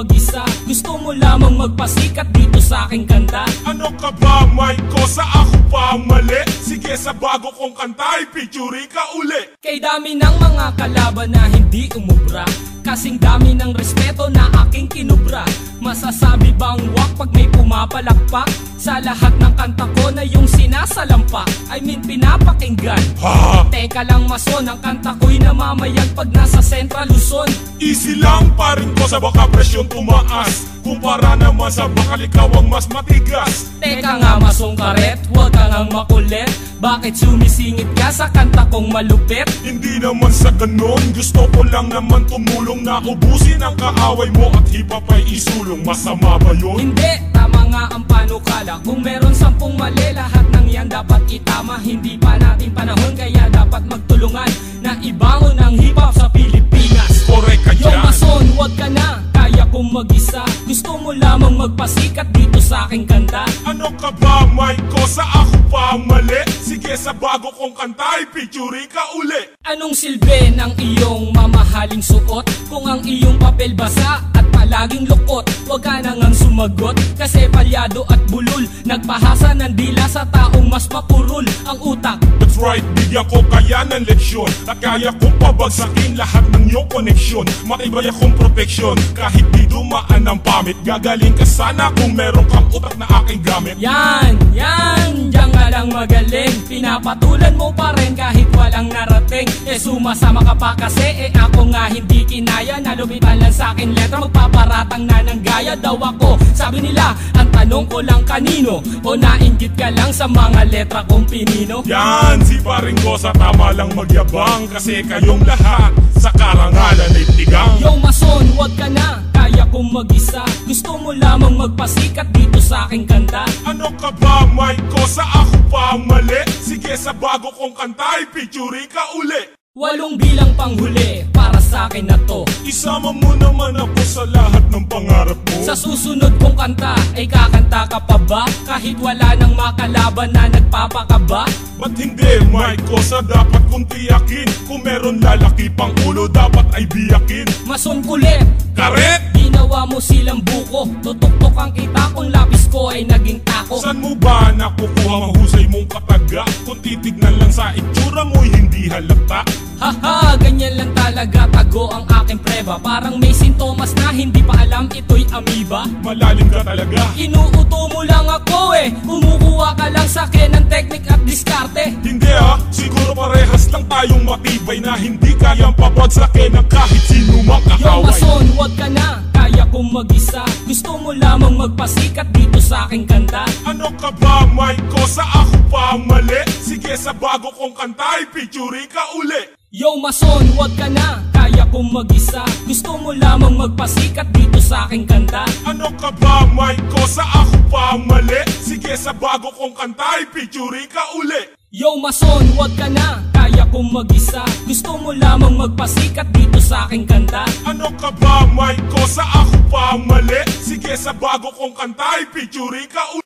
mag-isa, gusto mo lamang magpasikat dito sa aking kanta. Ano ka ba, Mike ko? Sa ako pa ang mali? Sige, sa bago kong kanta, ipicture ka uli. Kay dami ng mga kalaban na hindi umubra, kasing dami ng respeto na aking kinubra. Masasabi bang wak pag may pumapalakpak? Sa lahat ng kanta ko na yung sinasalampak, I mean pinapakinggan. Ha? Teka lang mason, ang kanta ko'y namamayag pag nasa Central Luzon. Easy lang pa rin ko sa baka presyon tumaas, kumpara naman sa bakal ikaw ang mas matigas. Teka nga masong karet, huwag kang ang makulit. Bakit sumisingit ka sa kanta kong malupit? Hindi naman sa ganon, gusto ko lang naman tumulong na ubusin ang kaaway mo at hip-hop ay isulong. Masama ba yun? Hindi, tama nga ang panukala. Kung meron 10 mali, lahat ng yan dapat itama. Hindi pa natin panahon, kaya dapat magtulungan na ibangon ang hip-hop sa Pilipinas. Correct ka Yo dyan. mason, huwag ka na, kaya kong mag-isa. Gusto mo lamang magpasikat dito sa aking kanta. Ano ka ba, Mike ko? Sa ako pa ang mali? Sige, sa bago kong kanta, ipicture ka uli. Anong silbi ng iyong mamahaling suot? Kung ang iyong papel basa at palaging lukot, huwag ka nang sumagot, kasi palyado at bulol. Nagpahasa ng dila sa taong mas mapurol ang utak. That's right, bigyan ko kaya ng leksyon at kaya kong pabagsakin lahat ng iyong koneksyon. Matibay akong proteksyon kahit di dumaan ang pamit. Gagaling ka sana kung meron kang utak na aking gamit. Yan, diyan ka lang magaling. Pinapatulan mo pa rin kahit walang narating. Sumasama ka pa kasi ako nga hindi kinaya. Nalumitan lang sa akin letra, magpaparatang na ng gaya daw ako. Sabi nila, ang tanong ko lang kanino, o nainggit ka lang sa mga letra kong pinino? Yan, si paring ko sa tama lang magyabang, kasi kayong lahat sa karangalan ay tigang. Yo mason, huwag ka na, kaya kong mag-isa. Gusto mo lamang magpasikat dito sa aking kanta. Ano ka ba, Mike ko? Sa ako pa ang mali? Sige, sa bago kong kanta, ipicture ka uli. 8 bilang panghuli para sa akin na to. Isama mo naman ako sa lahat ng pangarap mo. Sa susunod kong kanta, ay kakanta ka pa ba? Kahit wala nang makalaban na nagpapakaba? Ba't hindi, Mike ko? Sa dapat kong tiyakin, kung meron lalaki pang ulo, dapat ay biyakin. Mason kulit, Karet! ginawa mo silang buko. Tutuktok ang kita kung lapis ko ay naging tako. San mo ba nakukuha mahusay mong kataga? Kung titignan lang sa itsura mo'y hindi halata. Haha, ganyan lang talaga, tago ang aking preba. Parang may sintomas na hindi pa alam ito'y amoeba. Malalim ka talaga. Inuuto mo lang ako kumukuha ka lang sa akin ng teknik at diskarte. Hindi siguro parehas lang tayong matibay na hindi kayang pabagsakin ng kahit sino mang Yo kakaway. mason, huwag ka na, kaya kong mag-isa. Gusto mo lamang magpasikat dito sa aking kanta. Ano ka ba, Mike ko? Sa ako pa ang mali? Sige, sa bago kong kanta, ipicture ka uli. Yo mason, huwag ka na, kaya kong mag-isa. Gusto mo lamang magpasikat dito sa aking kanta. Ano ka ba, Mike ko? Sa ako pa ang mali? Sige, sa bago kong kanta, ipicture ka uli. Yo mason, huwag ka na, kaya kong mag-isa. Gusto mo lamang magpasikat dito sa aking kanta. Ano ka ba, Mike ko? Sa ako pa ang mali? Sige, sa bago kong kanta, ipicture ka uli.